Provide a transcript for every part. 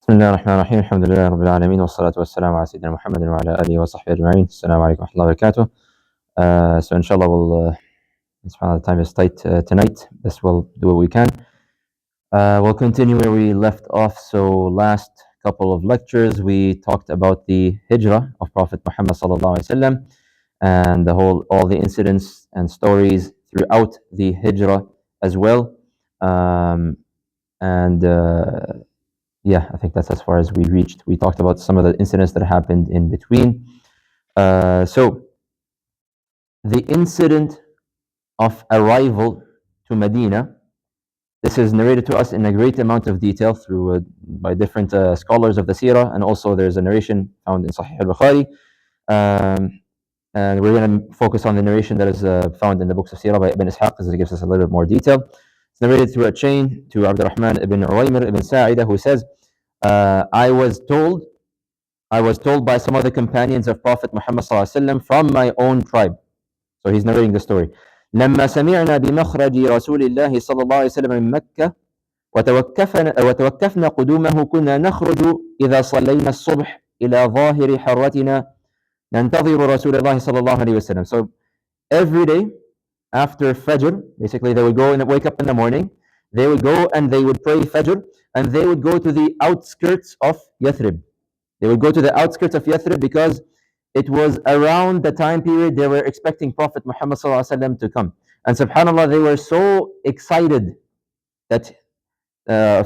بسم الله الرحمن الرحيم الحمد لله رب العالمين والصلاة والسلام على سيدنا محمد وعلى آله وصحبه أجمعين. Assalamu alaikum wa rahmatullahi wa barakatuh. So inshallah the time is tight tonight. Best we'll do what we can. We'll continue where we left off. So last couple of lectures we talked about the hijrah of Prophet Muhammad sallallahu alaihi wasallam and all the incidents and stories throughout the hijrah as well. Yeah, I think that's as far as we reached. We talked about some of the incidents that happened in between. So the incident of arrival to Medina, this is narrated to us in a great amount of detail by different scholars of the Seerah, and also there's a narration found in Sahih al-Bukhari. And we're going to focus on the narration that is found in the books of Seerah by Ibn Ishaq, because it gives us a little bit more detail. It's narrated through a chain to Abdurrahman ibn Uwaymir ibn Sa'idah, who says, I was told by some of the companions of Prophet Muhammad ﷺ from my own tribe. So he's narrating the story. لما سمعنا بمخرج رسول الله صلى الله عليه وسلم من مكة وتوكفنا قدومه كنا نخرج إذا صلينا الصبح إلى ظاهر حرتنا ننتظر رسول الله صلى الله عليه وسلم. So every day after Fajr, basically they would go and wake up in the morning, they would go and they would pray Fajr, and they would go to the outskirts of Yathrib. They would go to the outskirts of Yathrib because it was around the time period they were expecting Prophet Muhammad ﷺ to come. And subhanAllah, they were so excited that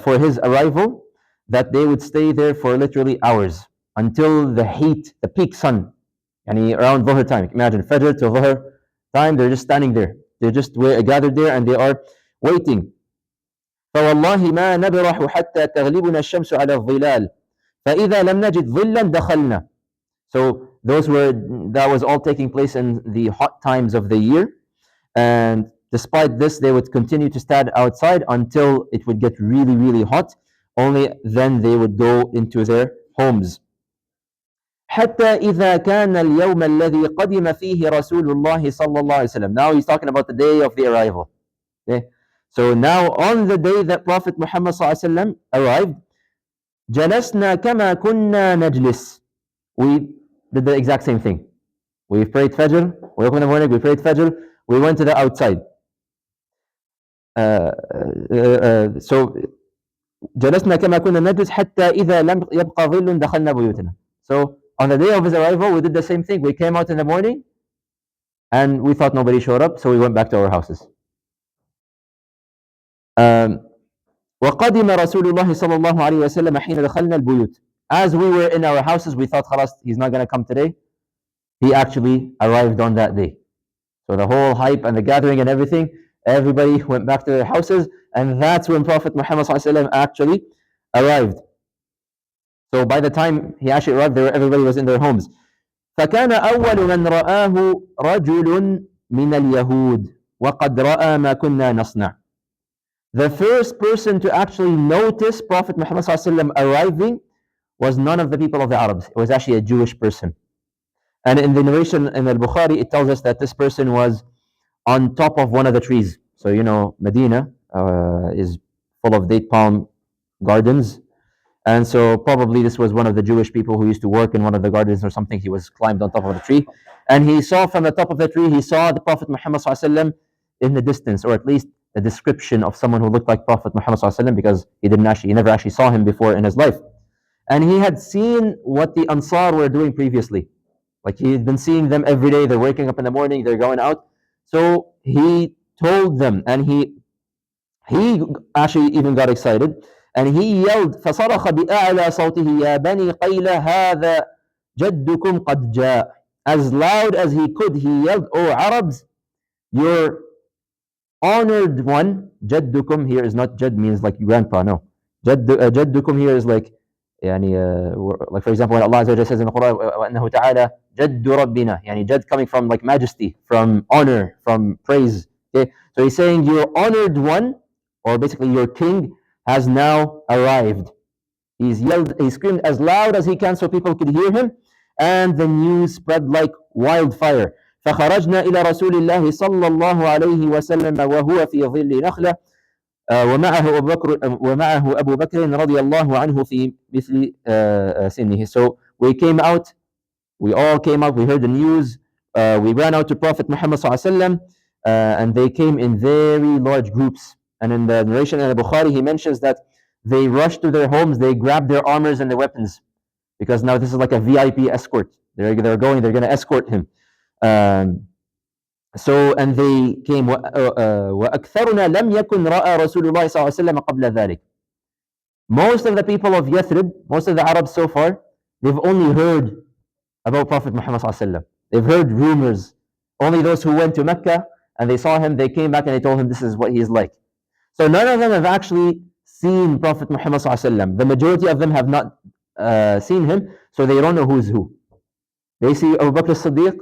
for his arrival that they would stay there for literally hours until the heat, the peak sun, around Dhuhr time. Imagine Fajr to Dhuhr time, they're just standing there. They're just gathered there and they are waiting. فوالله ما نبرح حتى تغلبنا الشمس على الظلال فإذا لم نجد ظلا دخلنا. So that was all taking place in the hot times of the year, and despite this they would continue to stand outside until it would get really, really hot. Only then they would go into their homes. حتى إذا كان اليوم الذي قدم فيه رسول الله صلى الله عليه وسلم. Now he's talking about the day of the arrival. Okay? So now on the day that Prophet Muhammad ﷺ arrived, جلسنا كما كنا نجلس. We did the exact same thing. We prayed Fajr, we woke up in the morning, we prayed Fajr, we went to the outside. So جلسنا كما كنا نجلس حتى إذا لم يبقى ظل دخلنا بيوتنا. So on the day of his arrival, we did the same thing. We came out in the morning and we thought nobody showed up, so we went back to our houses. وقدم رسول الله صلى الله عليه وسلم حين دخلنا البيوت. As we were in our houses, we thought, خلاص, he's not going to come today. He actually arrived on that day. So the whole hype and the gathering and everything, everybody went back to their houses, and that's when Prophet Muhammad ﷺ actually arrived. So by the time he actually arrived, everybody was in their homes. فكان أول من رآه رجل من اليهود وقد رأى ما كنا نصنع. The first person to actually notice Prophet Muhammad ﷺ arriving was none of the people of the Arabs. It was actually a Jewish person. And in the narration in Al-Bukhari, it tells us that this person was on top of one of the trees. So, Medina is full of date palm gardens. And so probably this was one of the Jewish people who used to work in one of the gardens or something. He was climbed on top of the tree. And he saw from the top of the tree, he saw the Prophet Muhammad ﷺ in the distance, or at least the description of someone who looked like Prophet Muhammad ﷺ, because he never actually saw him before in his life. And he had seen what the Ansar were doing previously. Like he had been seeing them every day. They're waking up in the morning, they're going out. So he told them, and he actually even got excited, and he yelled, فَصَرَخَ بِأَعْلَى صَوْتِهِ يَا بَنِي قَيْلَ هَذَا جَدُّكُمْ قَدْ جَاءَ. As loud as he could, he yelled, "O Arabs, your honored one," Jaddukum here is not Jad means like grandpa, no. Jaddukum here is like, like for example, when Allah Azza wa Jalla says in the Quran, وَأَنَّهُ تَعَالَى جَدُّ رَبِّنَا, Jad coming from like majesty, from honor, from praise. Okay, so he's saying your honored one, or basically your king, has now arrived. He screamed as loud as he can so people could hear him, and the news spread like wildfire. فخرجنا إلى رسول الله صلى الله عليه وسلم وهو في ظل نخلة ومعه أبو بكر رضي الله عنه في مثل سنه. So we came out, we all came out, we heard the news, we ran out to Prophet Muhammad sallallahu and they came in very large groups. And in the narration in Bukhari, he mentions that they rushed to their homes, they grabbed their armors and their weapons, because now this is like a VIP escort. They're going to escort him. So, and they came, وَأَكْثَرُنَا لَمْ يَكُنْ رَأَى رَسُولُ اللَّهِ صَلَّى اللَّهُ عَلَيْهِ وسلم قَبْلَ ذَلك. Most of the people of Yathrib, most of the Arabs so far, they've only heard about Prophet Muhammad sallallahu alaihi wasallam. They've heard rumors. Only those who went to Mecca and they saw him, they came back and they told him this is what he is like. So none of them have actually seen Prophet Muhammad sallallahu alaihi wasallam. The majority of them have not seen him, so they don't know who's who. They see Abu Bakr as-Siddiq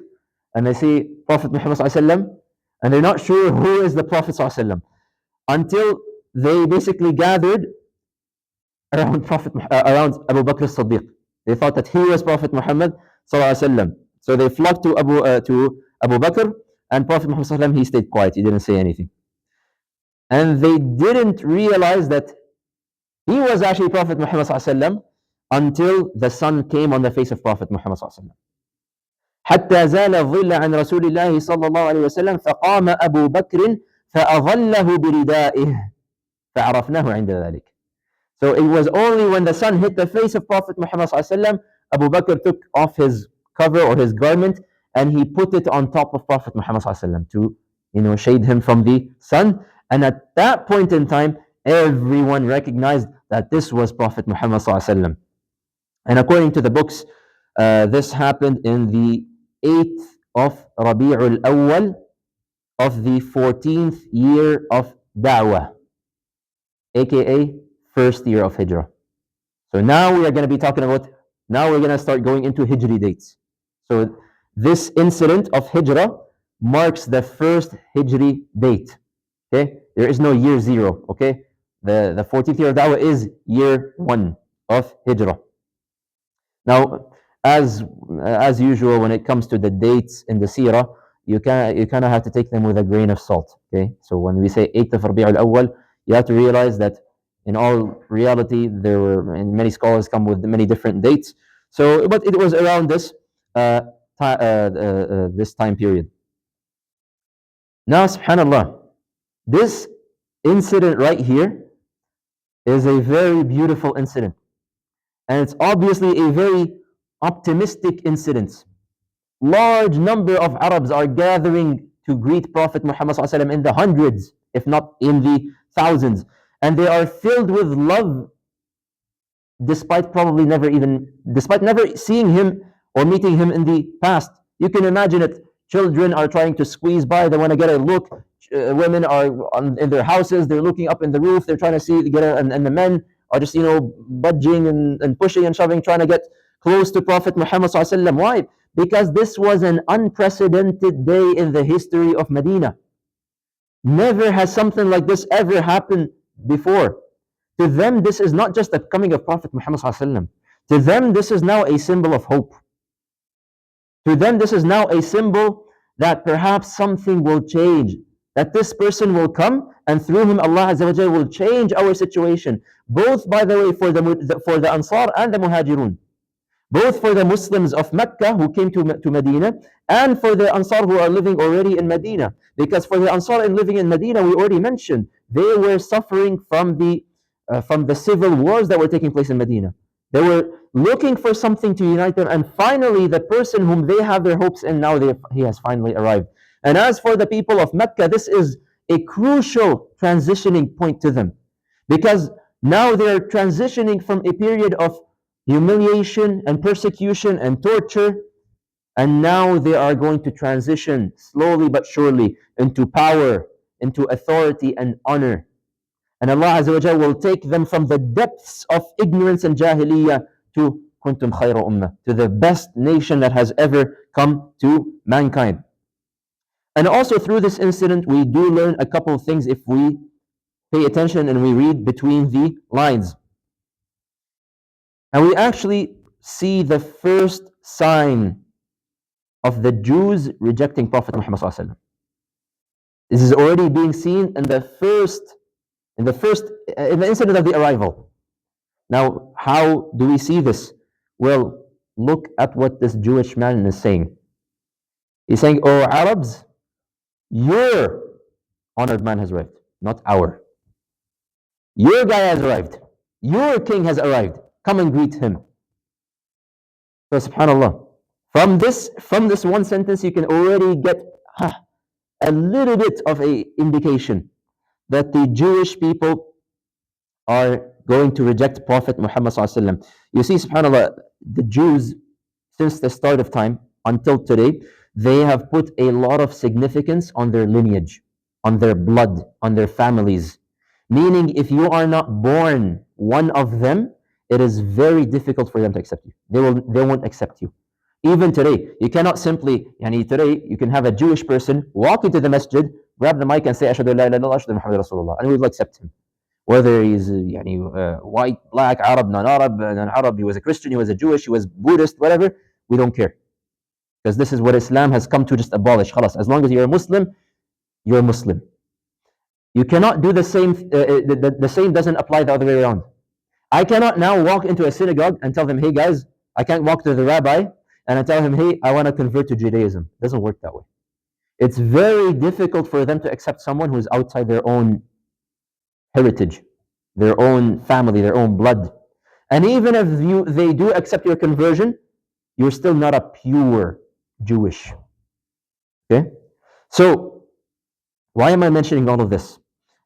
and they see Prophet Muhammad sallallahu alaihi wasallam, and they're not sure who is the Prophet sallallahu alaihi wasallam until they basically gathered around around Abu Bakr as-Siddiq. They thought that he was Prophet Muhammad sallallahu alaihi wasallam. So they flocked to Abu Bakr, and Prophet Muhammad sallallahu alaihi wasallam, he stayed quiet. He didn't say anything. And they didn't realize that he was actually Prophet Muhammad sallallahu alaihi wasallam until the sun came on the face of Prophet Muhammad sallallahu alaihi wasallam. حتى زال الظل عن رسول الله صلى الله عليه وسلم فقام أبو بكر فأظله بردائه فعرفناه عند ذلك. So it was only when the sun hit the face of Prophet Muhammad sallallahu alaihi wasallam, Abu Bakr took off his cover or his garment and he put it on top of Prophet Muhammad sallallahu alaihi wasallam to shade him from the sun. And at that point in time, everyone recognized that this was Prophet Muhammad sallallahu alaihi wasallam. And according to the books, this happened in the 8th of Rabi'ul Awwal of the 14th year of Da'wah, aka first year of Hijrah. So now we are going to be talking about, now we're going to start going into Hijri dates. So this incident of Hijrah marks the first Hijri date. Okay, there is no year 0. Okay, the 14th year of Da'wah is year 1 of Hijrah. Now, as usual, when it comes to the dates in the Seerah, you kind of have to take them with a grain of salt. Okay, so when we say 8th of Rabi'ul Awwal, you have to realize that in all reality, there were, and many scholars come with many different dates. So, but it was around this this time period. Now, subhanallah, this incident right here is a very beautiful incident. And it's obviously a very optimistic incident. Large number of Arabs are gathering to greet Prophet Muhammad ﷺ in the hundreds, if not in the thousands. And they are filled with love despite never seeing him or meeting him in the past. You can imagine it. Children are trying to squeeze by. They want to get a look. Women are in their houses. They're looking up in the roof. They're trying to and the men are just, budging and pushing and shoving, trying to get close to Prophet Muhammad ﷺ. Why? Because this was an unprecedented day in the history of Medina. Never has something like this ever happened before. To them, this is not just the coming of Prophet Muhammad ﷺ. To them, this is now a symbol of hope. To them, this is now a symbol that perhaps something will change, that this person will come, and through him Allah Azza wa Jalla will change our situation. Both, by the way, for the Ansar and the Muhajirun. Both for the Muslims of Mecca who came to Medina, and for the Ansar who are living already in Medina. Because for the Ansar and living in Medina, we already mentioned, they were suffering from the civil wars that were taking place in Medina. They were looking for something to unite them, and finally the person whom they have their hopes in, now he has finally arrived. And as for the people of Mecca, this is a crucial transitioning point to them, because now they're transitioning from a period of humiliation and persecution and torture, and now they are going to transition slowly but surely into power, into authority and honor. And Allah Azza wa Jalla will take them from the depths of ignorance and jahiliyyah to kuntum khayra ummah, to the best nation that has ever come to mankind. And also through this incident, we do learn a couple of things if we pay attention and we read between the lines. And we actually see the first sign of the Jews rejecting Prophet Muhammad ﷺ. This is already being seen in the incident of the arrival. Now, how do we see this? Well, look at what this Jewish man is saying. He's saying, "Oh, Arabs, your honored man has arrived, not our. Your guy has arrived. Your king has arrived. Come and greet him." So, subhanAllah, from this one sentence, you can already get a little bit of a indication that the Jewish people are going to reject Prophet Muhammad sallallahu alaihi wasallam. You see, subhanAllah, the Jews, since the start of time until today, they have put a lot of significance on their lineage, on their blood, on their families. Meaning, if you are not born one of them, it is very difficult for them to accept you. They won't accept you. Even today, you cannot simply, today, you can have a Jewish person walk into the masjid, grab the mic and say, Ashhadu an la ilaha illallah, Ashhadu Muhammad Rasulullah, and we will accept him. Whether he's white, black, Arab, non-Arab, he was a Christian, he was a Jewish, he was Buddhist, whatever, we don't care. Because this is what Islam has come to just abolish. Khalas. As long as you're a Muslim, you're a Muslim. You cannot do the same, the same doesn't apply the other way around. I cannot now walk into a synagogue and tell them, hey guys, I can't walk to the rabbi and I tell him, hey, I want to convert to Judaism. It doesn't work that way. It's very difficult for them to accept someone who is outside their own heritage, their own family, their own blood. And even if they do accept your conversion, you're still not a pure Jewish. Okay? So, why am I mentioning all of this?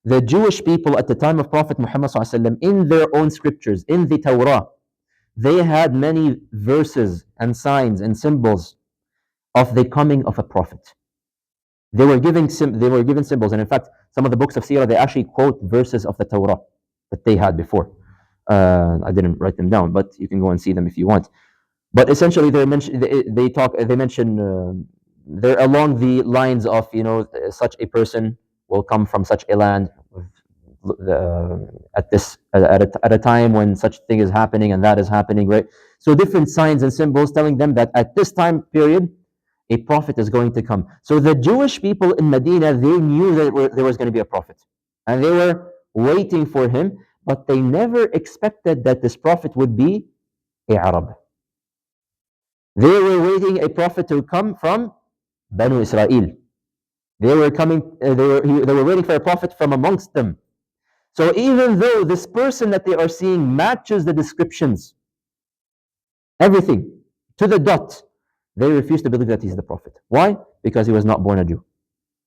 The Jewish people at the time of Prophet Muhammad ﷺ, in their own scriptures, in the Torah, they had many verses and signs and symbols of the coming of a prophet. They were given symbols, and in fact, some of the books of Seerah, they actually quote verses of the Torah that they had before. I didn't write them down, but you can go and see them if you want. But essentially, they mention they're along the lines of such a person will come from such a land at a time when such thing is happening and that is happening, right? So different signs and symbols telling them that at this time period, a prophet is going to come. So the Jewish people in Medina, they knew that there was going to be a prophet, and they were waiting for him, but they never expected that this prophet would be a Arab. They were waiting a prophet to come from Banu Israel. They were waiting for a prophet from amongst them. So even though this person that they are seeing matches the descriptions, everything to the dot, they refuse to believe that he's the prophet. Why? Because he was not born a Jew.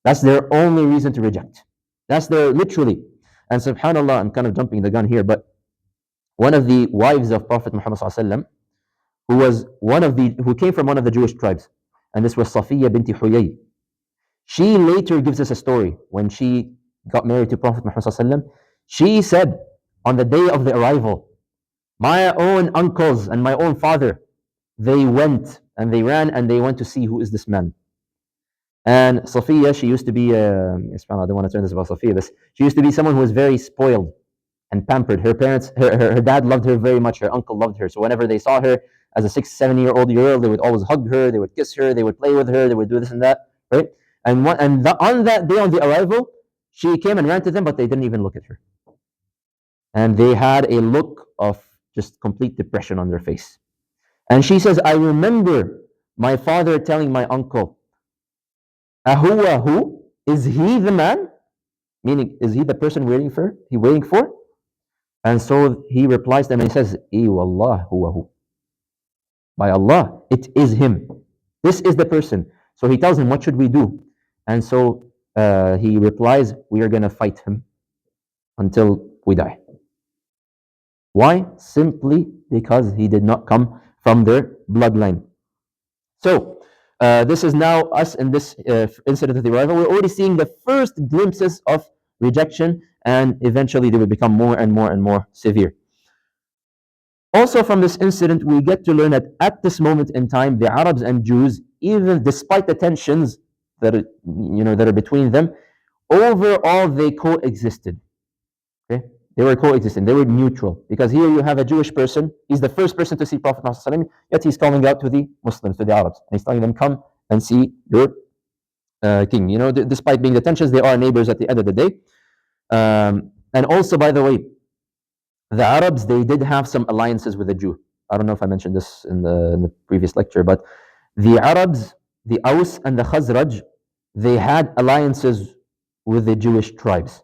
That's their only reason to reject. That's their literally. And subhanAllah, I'm kind of jumping the gun here, but one of the wives of Prophet Muhammad ﷺ, who came from one of the Jewish tribes, and this was Safiya binti Huyay. She later gives us a story when she got married to Prophet Muhammad ﷺ. She said, on the day of the arrival, my own uncles and my own father, they went and they ran and they went to see who is this man. And Safiya, she used to be, I don't want to turn this about Safiya, but she used to be someone who was very spoiled and pampered. Her parents, her dad loved her very much. Her uncle loved her. So whenever they saw her as a 6-7-year-old girl, they would always hug her, they would kiss her, they would play with her, they would do this and that, right? And on that day, on the arrival, she came and ran to them, but they didn't even look at her. And they had a look of just complete depression on their face. And she says, I remember my father telling my uncle, Ahuwa hu? Is he the man? Meaning, is he the person waiting for? And so he replies to them and he says, Wallah huwa hu. By Allah, it is him. This is the person. So he tells him, what should we do? And so he replies, we are going to fight him until we die. Why? Simply because he did not come from their bloodline. So this is now us in this incident of the arrival. We're already seeing the first glimpses of rejection, and eventually they will become more and more and more severe. Also from this incident, we get to learn that at this moment in time, the Arabs and Jews, even despite the tensions that are between them, overall they coexisted. Okay? They were coexisting. They were neutral. Because here you have a Jewish person. He's the first person to see Prophet Muhammad, yet he's calling out to the Muslims, to the Arabs. And he's telling them, come and see your king. Despite being the tensions, they are neighbors at the end of the day. And also, by the way, the Arabs, they did have some alliances with the Jew. I don't know if I mentioned this in the previous lecture, but the Arabs, the Aus and the Khazraj, they had alliances with the Jewish tribes.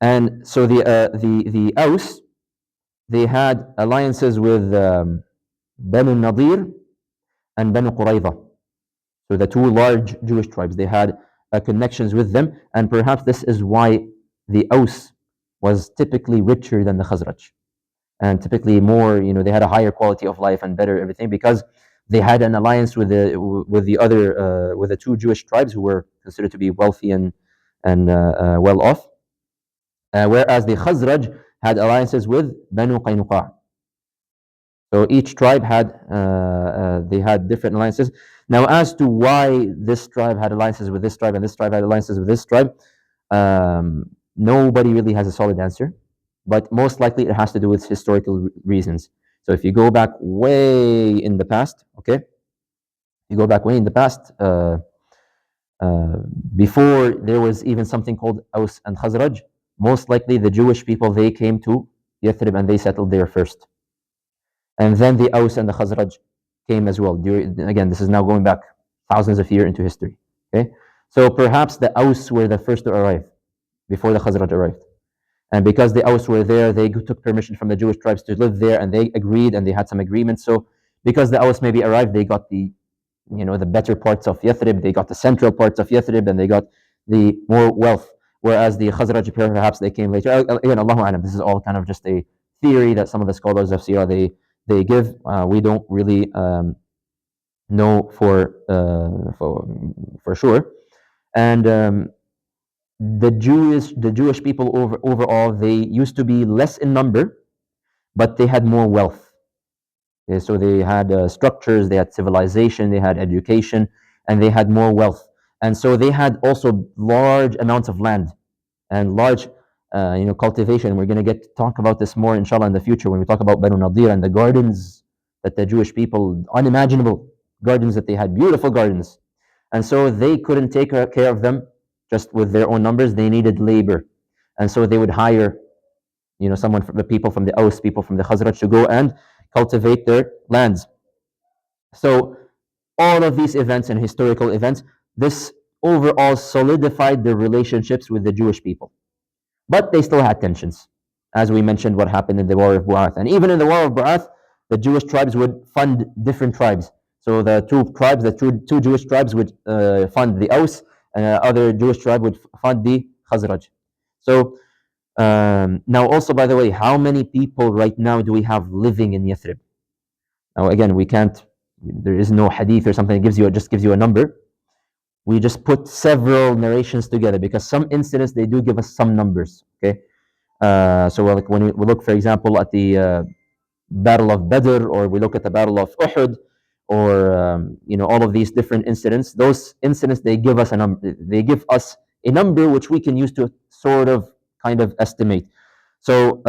And so the Aus, they had alliances with Banu Nadir and Banu Qurayza. So the two large Jewish tribes, they had connections with them, and perhaps this is why the Aus was typically richer than the Khazraj, and typically more, they had a higher quality of life and better everything because they had an alliance with the two Jewish tribes who were considered to be wealthy and well off, whereas the Khazraj had alliances with Banu Qaynuqa. So each tribe they had different alliances. Now, as to why this tribe had alliances with this tribe and this tribe had alliances with this tribe, nobody really has a solid answer. But most likely, it has to do with historical reasons. So if you go back way in the past, okay, you go back way in the past, before there was even something called Aus and Khazraj, most likely the Jewish people, they came to Yathrib and they settled there first. And then the Aus and the Khazraj came as well. Again, this is now going back thousands of years into history. Okay, so perhaps the Aus were the first to arrive before the Khazraj arrived. And because the Aus were there, they took permission from the Jewish tribes to live there, and they agreed, and they had some agreements. So because the Aus maybe arrived, they got the better parts of Yathrib, they got the central parts of Yathrib, and they got the more wealth. Whereas the Khazraj, perhaps they came later. Again, Allahu A'lam, this is all kind of just a theory that some of the scholars of Seerah they give. We don't really know for sure. And the Jewish people overall, they used to be less in number, but they had more wealth. Okay, so they had structures, they had civilization, they had education, and they had more wealth. And so they had also large amounts of land and large cultivation. We're going to get to talk about this more, inshallah, in the future when we talk about Banu Nadir and the gardens that the Jewish people, unimaginable gardens that they had, beautiful gardens. And so they couldn't take care of them just with their own numbers. They needed labor. And so they would hire, someone from the people from the Aus, people from the Khazraj to go and cultivate their lands. So all of these events and historical events, this overall solidified their relationships with the Jewish people. But they still had tensions, as we mentioned what happened in the War of Bu'ath. And even in the War of Bu'ath, the Jewish tribes would fund different tribes. So the two Jewish tribes would fund the Aus, and the other Jewish tribe would fund the Khazraj. So now also, by the way, how many people right now do we have living in Yathrib? Now again, there is no hadith or something that just gives you a number. We just put several narrations together because some incidents, they do give us some numbers. Okay, so like when we look, for example, at the Battle of Badr, or we look at the Battle of Uhud, or all of these different incidents. Those incidents, they give us a number. They give us a number which we can use to sort of kind of estimate. So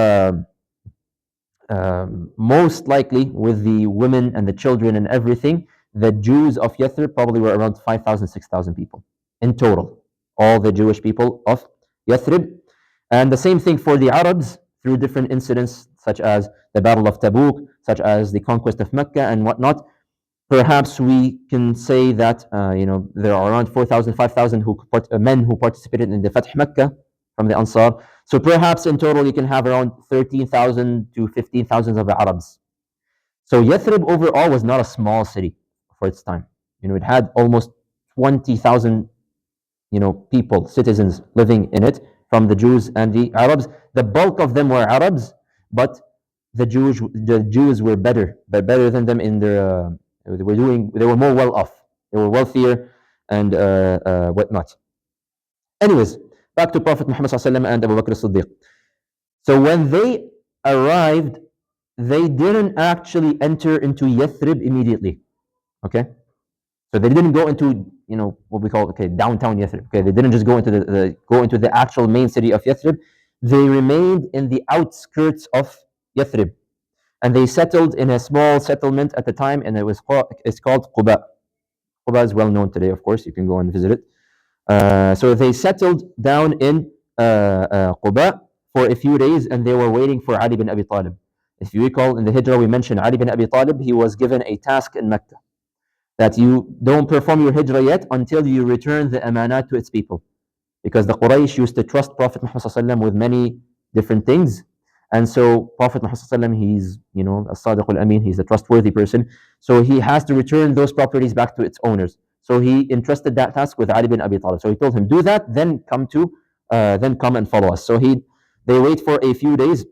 most likely, with the women and the children and everything, the Jews of Yathrib probably were around 5,000, 6,000 people in total. All the Jewish people of Yathrib. And the same thing for the Arabs through different incidents, such as the Battle of Tabuk, such as the conquest of Mecca and whatnot. Perhaps we can say that there are around 4,000, 5,000 men who participated in the Fath Mecca from the Ansar. So perhaps in total you can have around 13,000 to 15,000 of the Arabs. So Yathrib overall was not a small city for its time. It had almost 20,000 people, citizens living in it, from the Jews and the Arabs. The bulk of them were Arabs, but the Jews were better than them in their they were more well off, they were wealthier and whatnot. Anyways, back to Prophet Muhammad and Abu Bakr as-Siddiq. So when they arrived, they didn't actually enter into Yathrib immediately. Okay, so they didn't go into what we call downtown Yathrib. Okay, they didn't just go into the actual main city of Yathrib. They remained in the outskirts of Yathrib, and they settled in a small settlement at the time, and it's called Quba. Quba is well known today, of course. You can go and visit it. So they settled down in Quba for a few days, and they were waiting for Ali bin Abi Talib. If you recall, in the Hijrah, we mentioned Ali bin Abi Talib, he was given a task in Mecca that you don't perform your Hijrah yet until you return the amanat to its people. Because the Quraysh used to trust Prophet Muhammad with many different things. And so Prophet Muhammad, he's, as-Sadiq al-Amin, he's a trustworthy person. So he has to return those properties back to its owners. So he entrusted that task with Ali bin Abi Talib. So he told him, do that, then come and follow us. So they wait for a few days.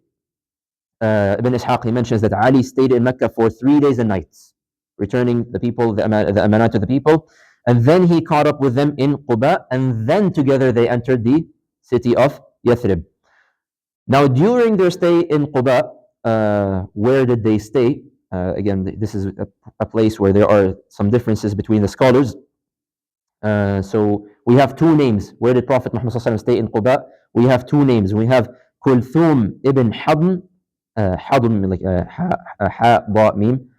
Ibn Ishaq, he mentions that Ali stayed in Mecca for 3 days and nights, returning the amanat to the people. And then he caught up with them in Quba, and then together they entered the city of Yathrib. Now, during their stay in Quba, where did they stay? Again, this is a place where there are some differences between the scholars. So we have two names. Where did Prophet Muhammad stay in Quba? We have two names. We have Kulthum ibn Hadm, Hadm like ha ba mim,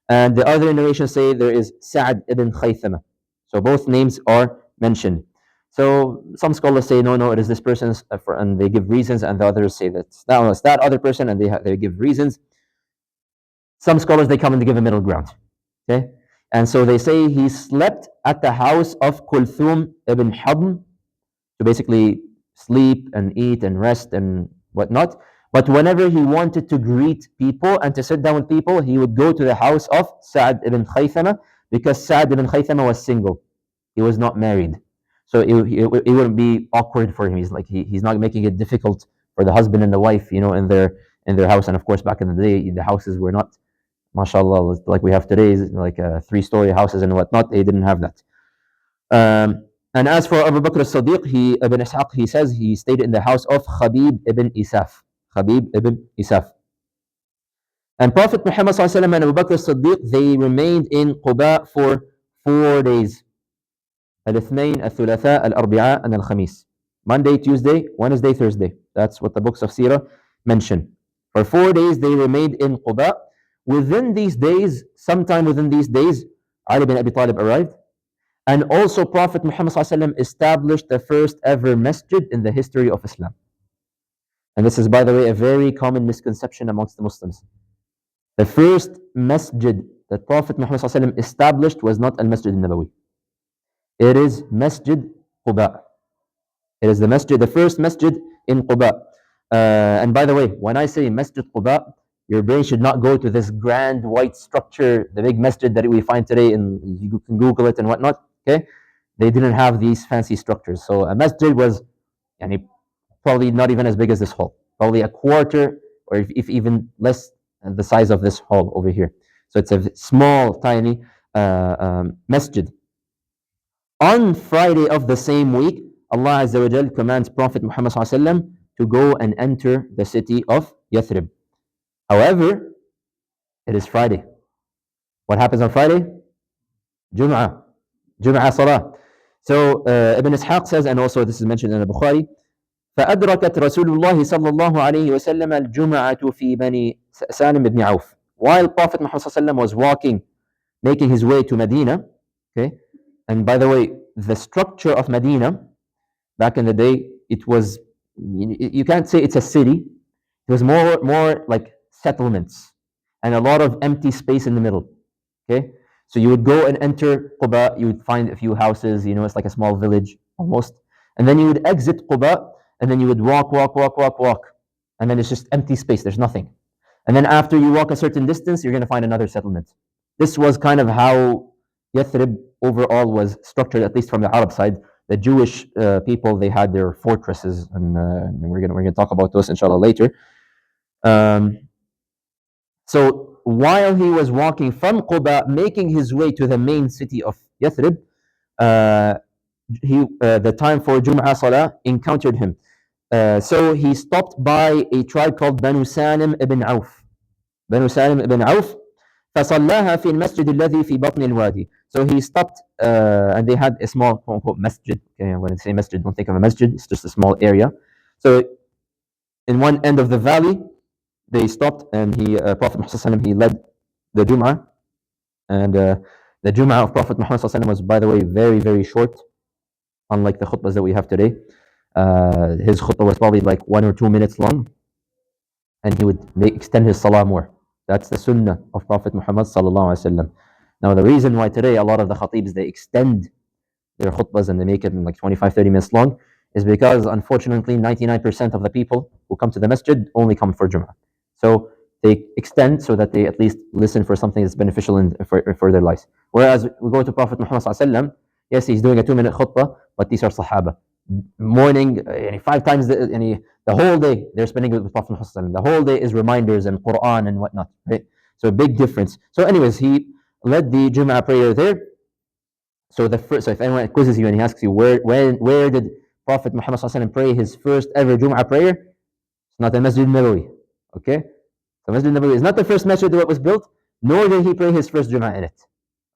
and the other narrations say there is Sa'd ibn Khaythama. So both names are mentioned. So some scholars say no, it is this person's, and they give reasons, and the others say that it's that other person, and they give reasons. Some scholars, they come and they give a middle ground. Okay, and so they say he slept at the house of Kulthum ibn Hadm to basically sleep and eat and rest and whatnot. But whenever he wanted to greet people and to sit down with people, he would go to the house of Sa'd ibn Khaythama, because Sa'd ibn Khaythama was single. He was not married. So it wouldn't be awkward for him. He's not making it difficult for the husband and the wife, in their house. And of course, back in the day, the houses were not, mashallah, like we have today, like 3-story houses and whatnot. They didn't have that. And as for Abu Bakr as-Siddiq, Ibn Ishaq, he says he stayed in the house of Khabib ibn Isaf. Khabib ibn Isaf. And Prophet Muhammad and Abu Bakr as-Siddiq, they remained in Quba for 4 days. Al-Ithnain, Al-Thulatha, Al-Arbi'a, and Al-Khamis. Monday, Tuesday, Wednesday, Thursday. That's what the books of Seerah mention. For 4 days, they remained in Quba. Sometime within these days, Ali bin Abi Talib arrived. And also Prophet Muhammad established the first ever masjid in the history of Islam. And this is, by the way, a very common misconception amongst the Muslims. The first masjid that Prophet Muhammad established was not Al-Masjid al-Nabawi. It is Masjid Quba. It is the first masjid in Quba. And by the way, when I say Masjid Quba, your brain should not go to this grand white structure, the big masjid that we find today, and you can Google it and whatnot. Okay, they didn't have these fancy structures. So a masjid was probably not even as big as this hall, probably a quarter, or if even less, the size of this hall over here. So it's a small, tiny masjid. On Friday of the same week, Allah Azza wa Jal commands Prophet Muhammad to go and enter the city of Yathrib. However, it is Friday. What happens on Friday? Jum'ah Salah. So Ibn Ishaq says, and also this is mentioned in the Bukhari, فأدركت رسول الله صلى الله عليه وسلم الجمعة في بني سالم بن عوف. While Prophet Muhammad was walking, making his way to Medina, okay, and by the way, the structure of Medina back in the day, it was, you can't say it's a city. It was more like settlements and a lot of empty space in the middle. Okay, so you would go and enter Quba, you would find a few houses, it's like a small village almost, and then you would exit Quba, and then you would walk, and then it's just empty space. There's nothing, and then after you walk a certain distance, you're going to find another settlement. This was kind of how Yathrib overall was structured, at least from the Arab side. The Jewish people, they had their fortresses, and we're gonna talk about those inshallah later. So while he was walking from Quba, making his way to the main city of Yathrib, the time for Jum'ah Salah encountered him. So he stopped by a tribe called Banu Salim ibn Auf. فصلاها في المسجد الذي في بطن الوادي. So he stopped, and they had a small quote-unquote masjid. Okay, when I say masjid, don't think of a masjid. It's just a small area. So in one end of the valley, they stopped, and Prophet Muhammad, he led the Jum'ah. And the Jum'ah of Prophet Muhammad was, by the way, very, very short, unlike the khutbahs that we have today. His khutbah was probably like 1 or 2 minutes long. and he would extend his salah more. That's the sunnah of Prophet Muhammad sallallahu alaihi wasallam. Now, the reason why today a lot of the khatibs, they extend their khutbahs and they make it in like 25, 30 minutes long is because, unfortunately, 99% of the people who come to the masjid only come for Jum'ah. So they extend so that they at least listen for something that's beneficial for their lives. Whereas we go to Prophet Muhammad sallallahu alaihi wasallam, yes, he's doing a 2-minute khutbah, but these are Sahaba. Morning, 5 times, the whole day they're spending with Prophet Muhammad sallallahu alaihi wasallam. The whole day is reminders and Quran and whatnot, right? So a big difference. So anyways, he led the Jum'ah prayer there. So if anyone quizzes you and he asks you where did Prophet Muhammad sallallahu alaihi wasallam pray his first ever Jum'ah prayer, it's not the Masjid Nabawi, okay? So Masjid Nabawi is not the first masjid that was built, nor did he pray his first Jum'ah in it,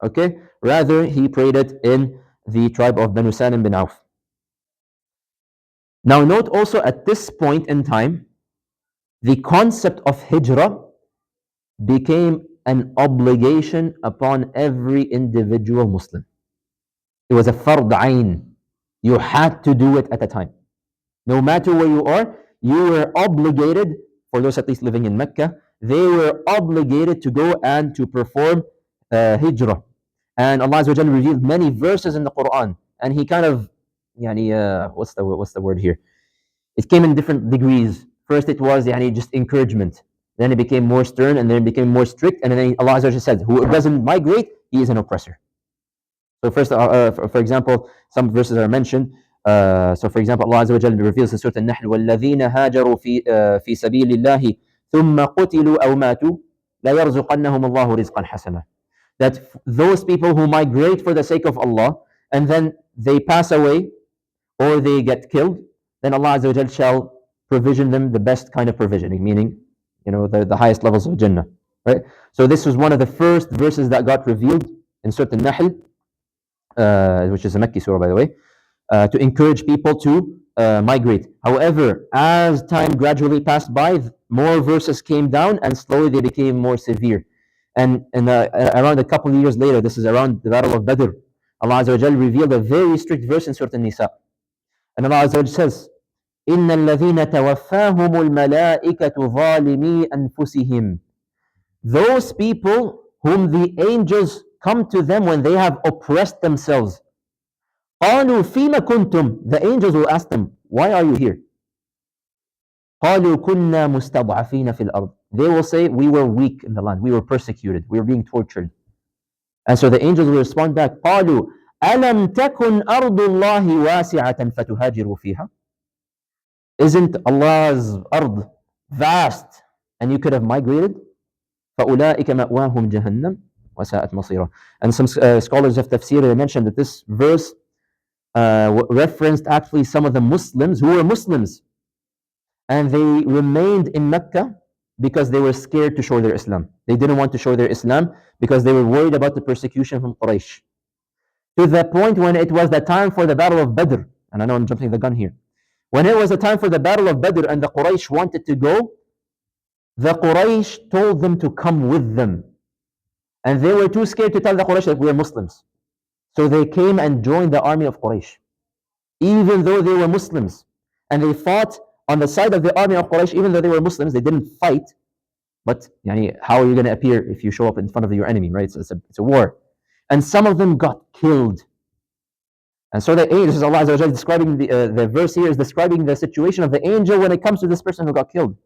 okay? Rather, he prayed it in the tribe of Banu Salim bin Auf. Now note also, at this point in time, the concept of hijrah became an obligation upon every individual Muslim. It was a fard ayn. You had to do it at a time. No matter where you are, you were obligated, for those at least living in Mecca, they were obligated to go and to perform hijrah. And Allah Azza wa Jalla revealed many verses in the Quran, and He kind of, what's the word here? It came in different degrees. First, it was just encouragement. Then it became more stern, and then it became more strict. And then Allah Azza wa Jalla said, "Who doesn't migrate, he is an oppressor." So first, for example, some verses are mentioned. So for example, Allah Azza wa Jalla reveals in Surah An-Nahl, وَالَّذِينَ هَاجَرُوا في سبيل الله ثُمَّ قُتِلُوا أَوْ مَاتُوا لَيَرْزُقَنَّهُم اللَّهُ رِزْقًا حَسَنًا. That those people who migrate for the sake of Allah, and then they pass away, or they get killed, then Allah Azza wa Jalla shall provision them the best kind of provisioning, meaning, the highest levels of Jannah. Right? So this was one of the first verses that got revealed in Surah An-Nahl, which is a Makki surah, by the way, to encourage people to migrate. However, as time gradually passed by, more verses came down, and slowly they became more severe. And around a couple of years later, this is around the Battle of Badr, Allah Azza wa Jalla revealed a very strict verse in Surah An-Nisa. And Allah Azza wa Jalla says, إِنَّ الَّذِينَ تَوَفَّاهُمُ الْمَلَائِكَةُ ظَالِمِي أَنفُسِهِمْ. Those people whom the angels come to them when they have oppressed themselves. قَالُوا فِيمَ كُنْتُمْ. The angels will ask them, why are you here? قَالُوا كُنَّا مُسْتَضْعَفِينَ فِي الْأَرْضِ. They will say, we were weak in the land, we were persecuted, we were being tortured. And so the angels will respond back, قَالُوا أَلَمْ تَكُنْ أَرْضُ اللَّهِ وَاسِعَةً فَتُهَاجِرُوا فِيهَا. Isn't Allah's ard vast and you could have migrated? فَأُولَٰئِكَ مَأْوَاهُمْ جَهَنَّمْ وَسَاءَتْ مَصِيرًا. And some scholars of tafsir, they mentioned that this verse referenced actually some of the Muslims who were Muslims, and they remained in Mecca because they were scared to show their Islam. They didn't want to show their Islam because they were worried about the persecution from Quraysh. To the point when it was the time for the Battle of Badr, and I know I'm jumping the gun here. When it was the time for the Battle of Badr and the Quraysh wanted to go, the Quraysh told them to come with them. And they were too scared to tell the Quraysh that we are Muslims. So they came and joined the army of Quraysh, even though they were Muslims. And they fought on the side of the army of Quraysh, even though they were Muslims. They didn't fight. But how are you going to appear if you show up in front of your enemy, right? So it's a war. And some of them got killed. And so the angel, Allah Azza wa Jalla describing the verse here is describing the situation of the angel when it comes to this person who got killed.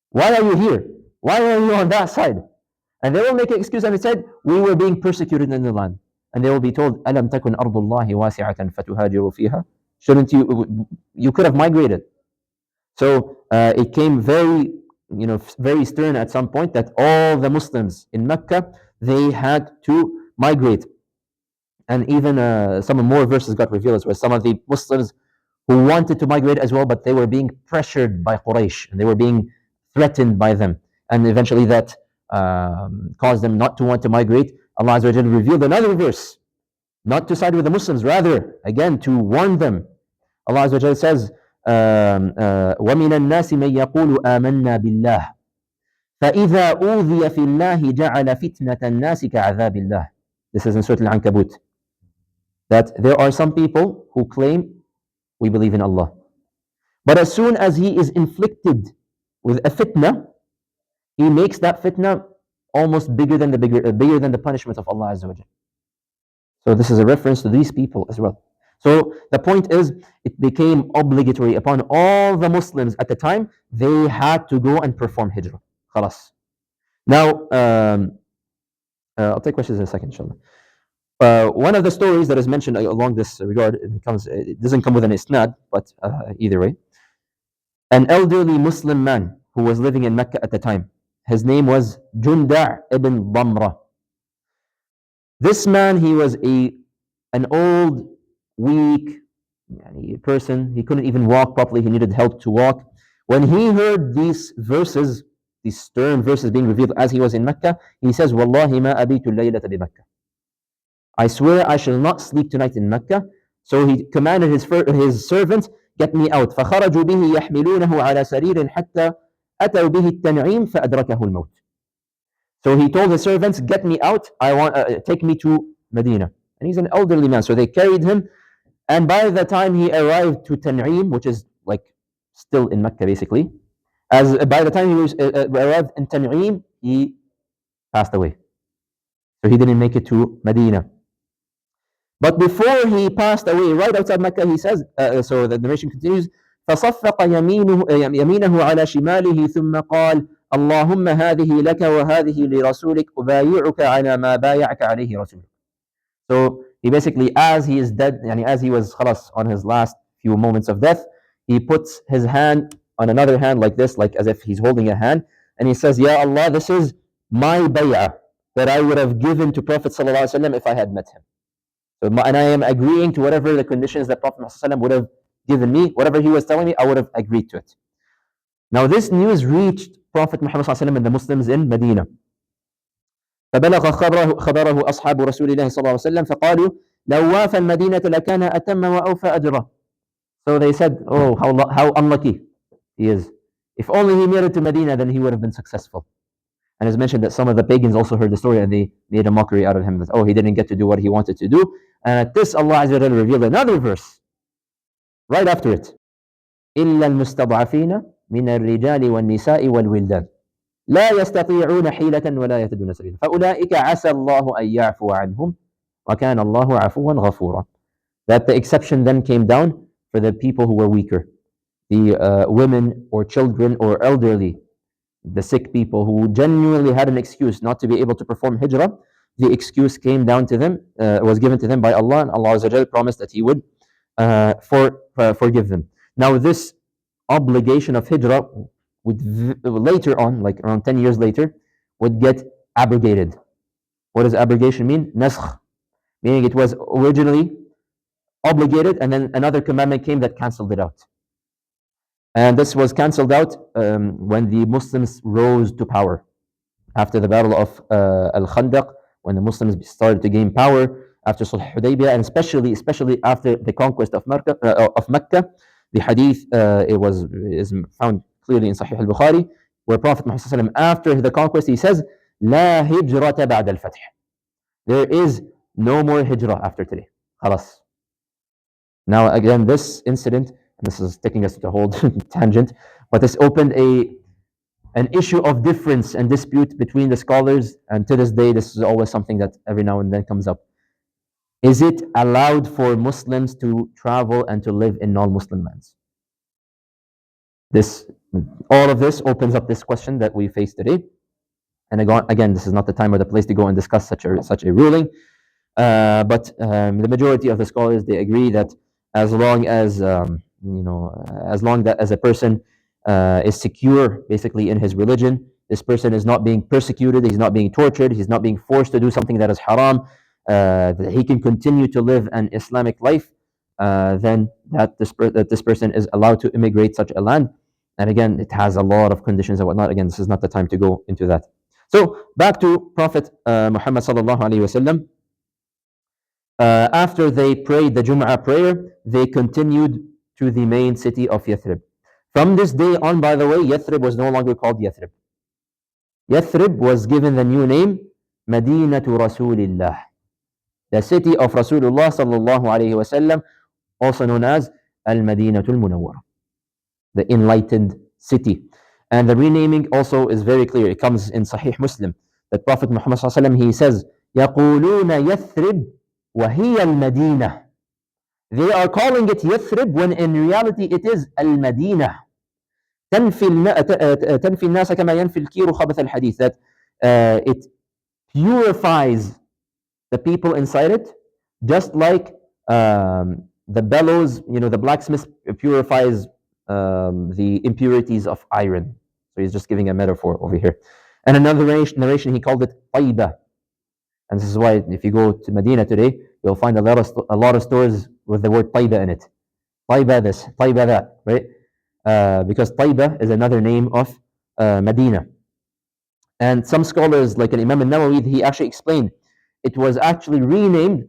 Why are you here? Why are you on that side? And they will make an excuse, and they said, we were being persecuted in the land. And they will be told, أَلَمْ تَكُنْ أَرْضُ اللَّهِ وَاسِعَةً فَتُهَاجِرُوا فِيهَا. Shouldn't you could have migrated. So it came very, very stern at some point that all the Muslims in Mecca, they had to migrate. And even some more verses got revealed as well. Some of the Muslims who wanted to migrate as well, but they were being pressured by Quraysh, and they were being threatened by them. And eventually that caused them not to want to migrate. Allah Azza wa Jalla revealed another verse, not to side with the Muslims, rather, again, to warn them. Allah Azza wa Jalla says, وَمِنَ النَّاسِ مَنْ يَقُولُ آمَنَّا بِاللَّهِ فَإِذَا أُوذِيَ فِي اللَّهِ جَعَلَ فِتْنَةَ النَّاسِ كَعَذَابِ اللَّهِ. This is in Surah Al-Ankabut. That there are some people who claim, we believe in Allah. But as soon as he is inflicted with a fitna, he makes that fitna almost bigger than the punishment of Allah Azza wa Jal. So this is a reference to these people as well. So the point is, it became obligatory upon all the Muslims at the time. They had to go and perform hijrah. Khalas. Now, I'll take questions in a second, inshallah. One of the stories that is mentioned along this regard, it doesn't come with an isnad, but either way. An elderly Muslim man who was living in Mecca at the time. His name was Junda' ibn Damra. This man, he was an old, weak person. He couldn't even walk properly. He needed help to walk. When he heard these verses, these stern verses being revealed as he was in Mecca, he says, Wallahi ma abitu laylata bi Mecca. I swear I shall not sleep tonight in Mecca. So he commanded his servants, get me out. فخرجوا به يحملونه على سرير حتى أتوا به التنعيم فأدركه الموت. So he told his servants, get me out. Take me to Medina. And he's an elderly man. So they carried him. And by the time he arrived to Tan'im, which is like still in Mecca basically, by the time he was arrived in Tan'im, he passed away. So he didn't make it to Medina. But before he passed away, right outside Mecca, he says, so the narration continues, فصفق يمينه على شماله ثم قال اللهم هذه لك وهذه لرسولك أبايعك على ما بايعك عليه رسولك. So he basically, as he is dead, as he was khalas on his last few moments of death, he puts his hand on another hand like this, like as if he's holding a hand, and he says, Ya Allah, this is my bay'ah that I would have given to Prophet ﷺ if I had met him. So, and I am agreeing to whatever the conditions that Prophet ﷺ would have given me, whatever he was telling me, I would have agreed to it. Now this news reached Prophet Muhammad ﷺ and the Muslims in Medina. فبلغ خبره أصحاب رسول الله صلى الله عليه وسلم فقالوا لو وافى المدينة لكان أتم وأوفى أجره. So they said, oh, how unlucky he is. If only he made it to Medina, then he would have been successful. And it's mentioned that some of the pagans also heard the story and they made a mockery out of him, that, oh, he didn't get to do what he wanted to do. And at this, Allah Azza wa Jalla revealed another verse right after it. إِلَّا الْمُسْتَضْعَفِينَ مِنَ الرِّجَالِ وَالنِّسَاءِ وَالْوِلْدَانِ لا يستطيعون حيلة ولا يهتدون سبيلا فأولئك عسى الله أن يعفو عنهم وكان الله عفوا غفورا. That the exception then came down for the people who were weaker, the women or children or elderly, the sick people who genuinely had an excuse not to be able to perform hijrah. The excuse came down to them, was given to them by Allah, and Allah Azza wa Jalla promised that He would forgive them. Now this obligation of hijrah would later on, like around 10 years later, would get abrogated. What does abrogation mean? Naskh, meaning it was originally obligated and then another commandment came that cancelled it out. And this was cancelled out when the Muslims rose to power. After the battle of Al-Khandaq, when the Muslims started to gain power after Sulh Hudaybiyah, and especially after the conquest of Mecca, the hadith is found clearly in Sahih al-Bukhari, where Prophet Muhammad after the conquest, he says, لا هجرة بعد الفتح. There is no more hijrah after today. Khalas. Now again, this incident, and this is taking us to a whole tangent, but this opened an issue of difference and dispute between the scholars, and to this day, this is always something that every now and then comes up. Is it allowed for Muslims to travel and to live in non-Muslim lands? All of this opens up this question that we face today. And again, this is not the time or the place to go and discuss such a ruling. But the majority of the scholars, they agree that as long as as a person is secure, basically in his religion, this person is not being persecuted, he's not being tortured, he's not being forced to do something that is haram, that he can continue to live an Islamic life, then that this person is allowed to immigrate such a land. And again, it has a lot of conditions and whatnot. Again, this is not the time to go into that. So back to Prophet Muhammad sallallahu alaihi wasallam. After they prayed the Jum'ah prayer, they continued to the main city of Yathrib. From this day on, by the way, Yathrib was no longer called Yathrib. Yathrib was given the new name Madinatu Rasulillah, the city of Rasulullah sallallahu alaihi wasallam, also known as Al-Madinatul Munawwara, the enlightened city. And the renaming also is very clear. It comes in Sahih Muslim that Prophet Muhammad he says, يَقُولُونَ يَثْرِبْ وَهِيَ الْمَدِينَةِ. They are calling it Yathrib when in reality it is Al-Madinah. تنفي الناس كما ينفي الكير خبث الحديث. That it purifies the people inside it, just like the bellows, the blacksmith purifies the impurities of iron. So he's just giving a metaphor over here. And another narration, he called it Taiba. And this is why if you go to Medina today, you'll find a lot of stores with the word Taiba in it. Taiba this, Taiba that, right? Because Taiba is another name of Medina. And some scholars, like Imam al-Nawawi, he actually explained it was actually renamed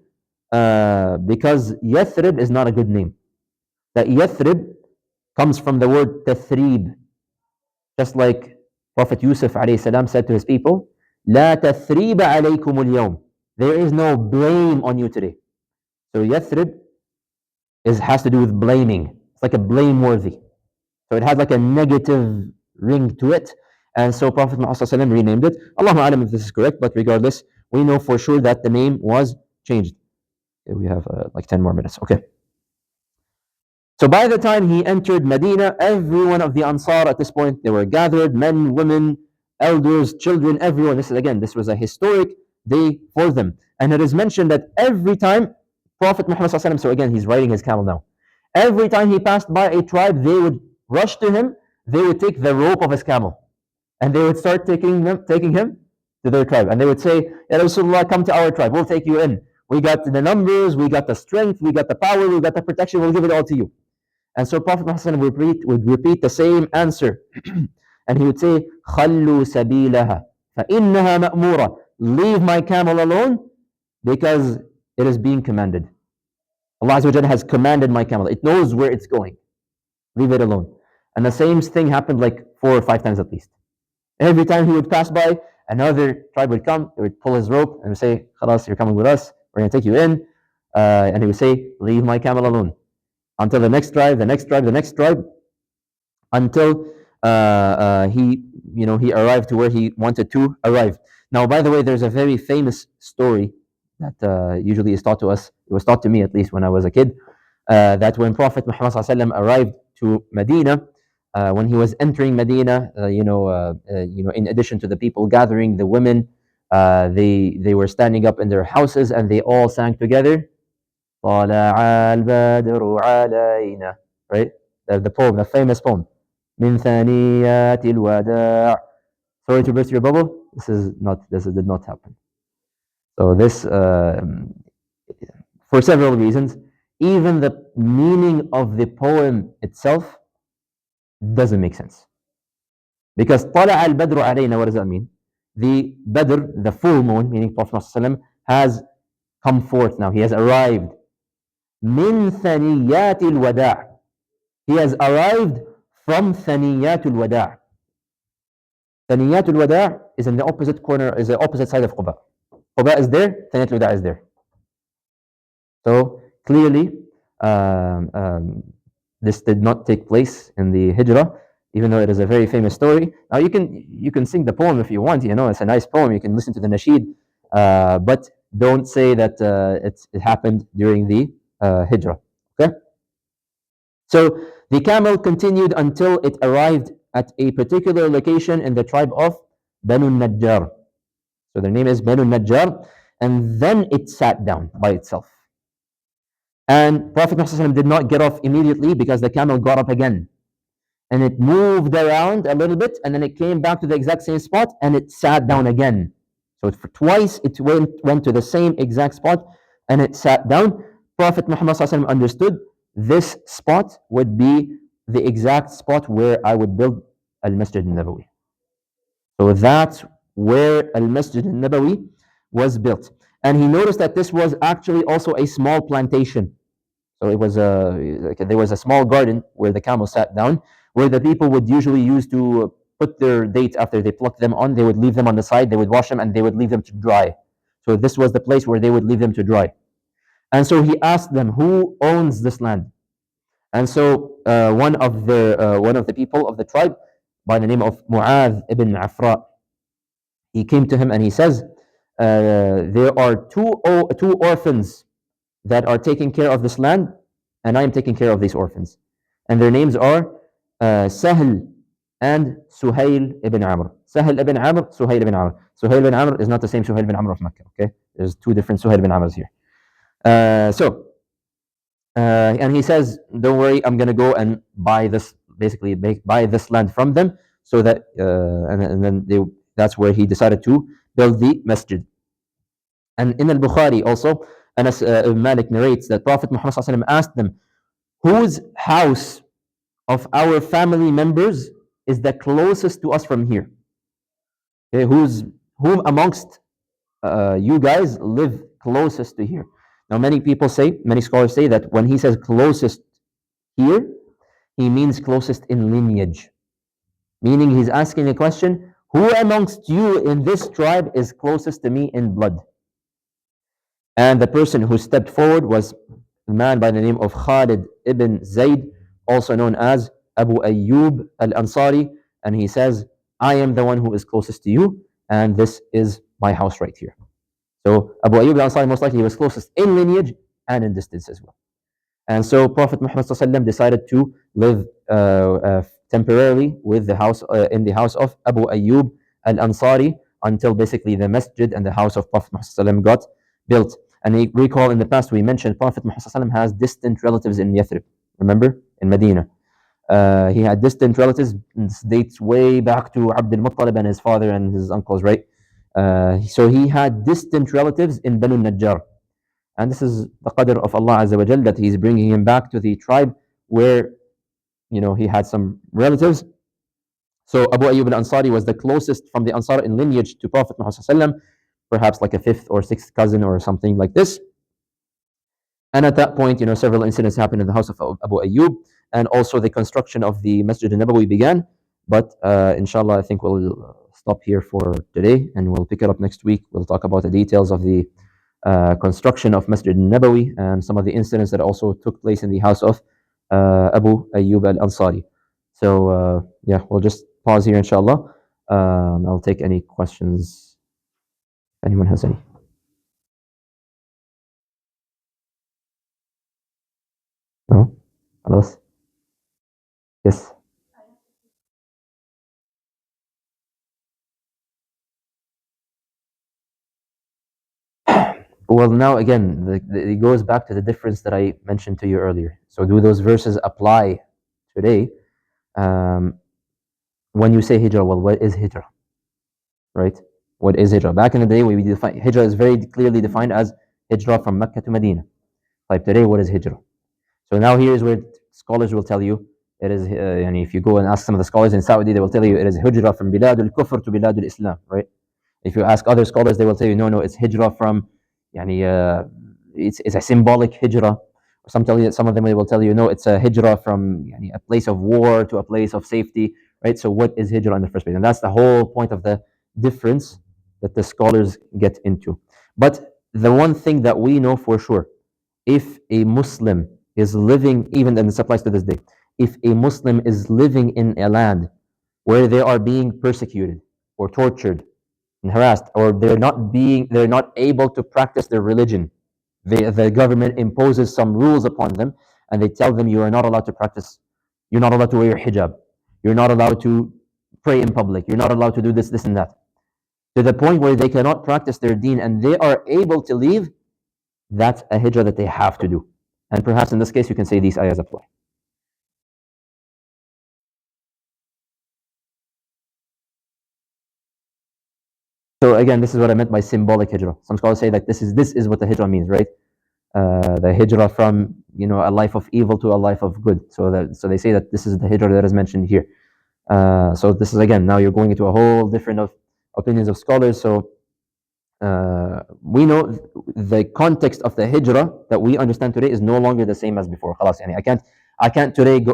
because Yathrib is not a good name. That Yathrib comes from the word Tathrib. Just like Prophet Yusuf ﷺ said to his people, لا تثريب عليكم اليوم. There is no blame on you today. So Yathrib has to do with blaming. It's like a blameworthy. So it has like a negative ring to it. And so Prophet Muhammad ﷺ renamed it. Allahu Alam if this is correct, but regardless, we know for sure that the name was changed. Okay, we have like 10 more minutes. Okay. So by the time he entered Medina, every one of the Ansar at this point, they were gathered, men, women, elders, children, everyone. This was a historic day for them. And it is mentioned that every time Prophet Muhammad ﷺ, so again, he's riding his camel now. Every time he passed by a tribe, they would rush to him, they would take the rope of his camel. And they would start taking him to their tribe. And they would say, Ya Rasulullah, come to our tribe, we'll take you in. We got the numbers, we got the strength, we got the power, we got the protection, we'll give it all to you. And so Prophet Muhammad would repeat the same answer. And he would say, خَلُّوا سَبِيلَهَا فَإِنَّهَا مَأْمُورَةٌ. Leave my camel alone because it is being commanded. Allah Azza wa Jalla has commanded my camel. It knows where it's going. Leave it alone. And the same thing happened like 4 or 5 times at least. Every time he would pass by, another tribe would come, they would pull his rope and would say, Khalas, you're coming with us, we're going to take you in. And he would say, leave my camel alone. Until the next tribe, until he arrived to where he wanted to arrive. Now, by the way, there's a very famous story that usually is taught to us. It was taught to me at least when I was a kid. That when Prophet Muhammad ﷺ arrived to Medina, when he was entering Medina, in addition to the people gathering, the women, they were standing up in their houses and they all sang together. طلع البدر علينا, right? The poem, the famous poem. من ثنيات الوداع. Sorry to burst your bubble. This did not happen. So this, for several reasons, even the meaning of the poem itself doesn't make sense. Because طلع البدر علينا, what does that mean? The Badr, the full moon, meaning Prophet ﷺ, has come forth now. He has arrived. من ثنيات الوداع. He has arrived from ثنيات الوداع. ثنيات الوداع is in the opposite corner, is the opposite side of Quba. Quba is there, ثنيات الوداع is there. So clearly, this did not take place in the Hijrah, even though it is a very famous story. Now you can sing the poem if you want. It's a nice poem. You can listen to the nasheed, but don't say that it happened during the Hijrah. Okay. So the camel continued until it arrived at a particular location in the tribe of Banu Najjar. So their name is Banu Najjar, and then it sat down by itself. And Prophet Muhammad did not get off immediately because the camel got up again. And it moved around a little bit, and then it came back to the exact same spot, and it sat down again. So for twice it went to the same exact spot, and it sat down. Prophet Muhammad understood this spot would be the exact spot where I would build Al-Masjid al-Nabawi. So that's where Al-Masjid al-Nabawi was built. And he noticed that this was actually also a small plantation. So it was there was a small garden where the camel sat down, where the people would usually use to put their dates after they plucked them on. They would leave them on the side, they would wash them, and they would leave them to dry. So this was the place where they would leave them to dry. And so he asked them, who owns this land? And so one of the people of the tribe by the name of Mu'adh ibn Afra. He came to him and he says, there are two orphans that are taking care of this land, and I am taking care of these orphans. And their names are Sahl and Suhail ibn Amr. Sahl ibn Amr, Suhail ibn Amr. Suhail ibn Amr is not the same Suhail ibn Amr of Mecca, okay? There's two different Suhail ibn Amrs here. And he says, don't worry, I'm going to go and buy this, basically buy this land from them, so that, and then that's where he decided to build the masjid. And in al-Bukhari also, Anas Malik narrates that Prophet Muhammad ﷺ asked them, whose house of our family members is the closest to us from here? Okay, whom amongst you guys live closest to here? Now, many scholars say that when he says closest here, he means closest in lineage, meaning he's asking a question, who amongst you in this tribe is closest to me in blood? And the person who stepped forward was a man by the name of Khalid ibn Zayd, also known as Abu Ayyub al-Ansari, and he says, I am the one who is closest to you, and this is my house right here. So Abu Ayyub al-Ansari, most likely he was closest in lineage and in distance as well. And so Prophet Muhammad decided to live temporarily with the house in the house of Abu Ayyub al-Ansari until basically the masjid and the house of Prophet Muhammad got built. And you recall in the past we mentioned Prophet Muhammad has distant relatives in Yathrib. Remember? In Medina. He had distant relatives. This dates way back to Abdul Muttalib and his father and his uncles, right? So he had distant relatives in Banu Najjar. And this is the qadr of Allah Azza wa Jal, that He's bringing him back to the tribe where, he had some relatives. So Abu Ayyub al-Ansari was the closest from the Ansar in lineage to Prophet Muhammad, perhaps like a fifth or sixth cousin or something like this. And at that point, several incidents happened in the house of Abu Ayyub, and also the construction of the Masjid al-Nabawi began. But inshallah, I think we'll stop here for today, and we'll pick it up next week. We'll talk about the details of the construction of Masjid al-Nabawi and some of the incidents that also took place in the house of Abu Ayyub al-Ansari. So yeah, we'll just pause here, inshallah. I'll take any questions if anyone has any. No? Others? Yes. Well, now again, it goes back to the difference that I mentioned to you earlier. So, do those verses apply today? When you say hijrah, well, what is hijrah? Right? What is hijrah? Back in the day, we define hijrah is very clearly defined as hijrah from Mecca to Medina. Like today, what is hijrah? So now here is where scholars will tell you it is. If you go and ask some of the scholars in Saudi, they will tell you it is hijrah from Bilad al-Kufr to Bilad al-Islam, right? If you ask other scholars, they will tell you, no, it's hijrah from, it's a symbolic hijrah. Some of them will tell you, no, it's a hijrah from a place of war to a place of safety, right? So what is hijrah in the first place? And that's the whole point of the difference that the scholars get into. But the one thing that we know for sure, if a Muslim is living, even and this applies to this day, if a Muslim is living in a land where they are being persecuted or tortured and harassed, or they're not able to practice their religion, the government imposes some rules upon them, and they tell them, you are not allowed to practice, you're not allowed to wear your hijab, you're not allowed to pray in public, you're not allowed to do this, and that, to the point where they cannot practice their deen and they are able to leave. That's a hijrah that they have to do. And perhaps in this case, you can say these ayahs apply. So again, this is what I meant by symbolic hijrah. Some scholars say that this is what the hijrah means, right? The hijrah from a life of evil to a life of good. So they say that this is the hijrah that is mentioned here. So this is, again, now you're going into a whole different of opinions of scholars. So we know the context of the hijrah that we understand today is no longer the same as before. خلاص, I can't today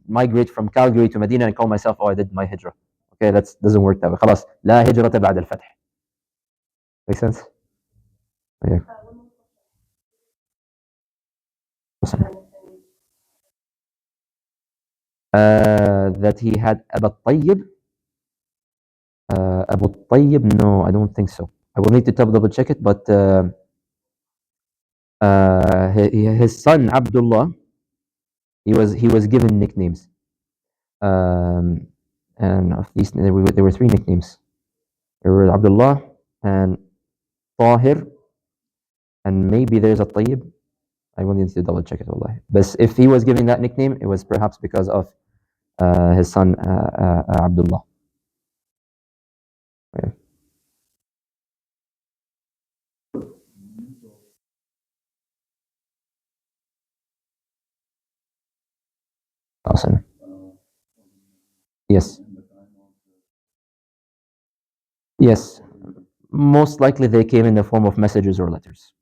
migrate from Calgary to Medina and call myself, I did my hijrah. Okay, that doesn't work that way. خلاص, لا هجرة بعد الفتح. Make sense? Yeah. That he had Abu Tayyib. Abu Tayyib, no, I don't think so. I will need to double check it, but his son Abdullah, he was given nicknames. Um, and of these, there were three nicknames. There were Abdullah and Tahir, and maybe there's a Tayyib. I will need to double check it, wallahi. But if he was given that nickname, it was perhaps because of his son Abdullah. Yeah. Awesome. Yes. Yes. Most likely they came in the form of messages or letters.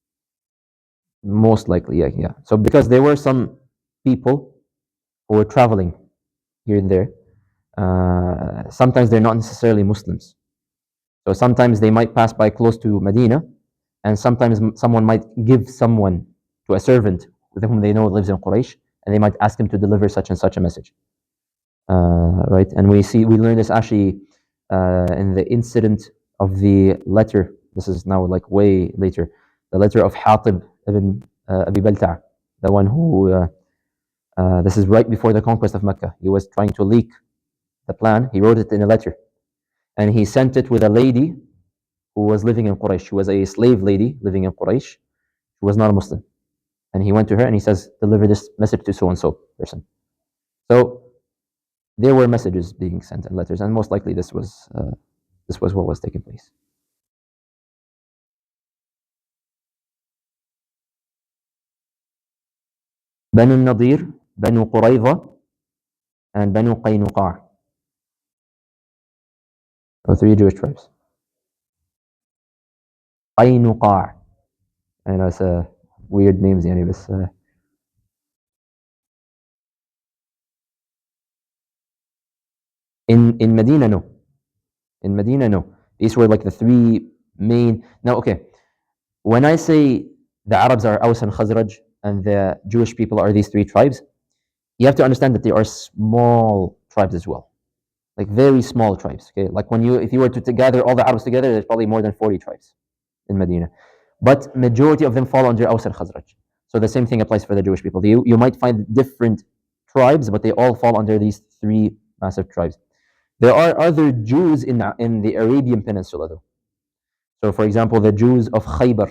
Most likely, yeah, yeah. So because there were some people who were traveling here and there, sometimes they're not necessarily Muslims. So sometimes they might pass by close to Medina, and sometimes someone might give someone to a servant with whom they know lives in Quraysh, and they might ask him to deliver such and such a message. Right? And we learn this actually in the incident of the letter. This is now like way later. The letter of Hatib ibn Abi Balta', the one who, this is right before the conquest of Mecca. He was trying to leak the plan. He wrote it in a letter, and he sent it with a lady who was living in Quraysh. She was a slave lady living in Quraysh. She was not a Muslim. And he went to her and he says, deliver this message to so and so person. So there were messages being sent and letters, and most likely this was what was taking place. Banu Nadir, Banu Qurayza, and Banu Qaynuqa. So three Jewish tribes. Qaynuqa. I know it's weird names, يعني, بس in Medina, no. In Medina, no. These were like the three main. Now, okay, when I say the Arabs are Aus and Khazraj, and the Jewish people are these three tribes, you have to understand that they are small tribes as well, like very small tribes. Okay, like if you were to gather all the Arabs together, there's probably more than 40 tribes in Medina, but majority of them fall under Aus and Khazraj. So the same thing applies for the Jewish people. You might find different tribes, but they all fall under these three massive tribes. There are other Jews in the Arabian Peninsula, though. So, for example, the Jews of Khaybar,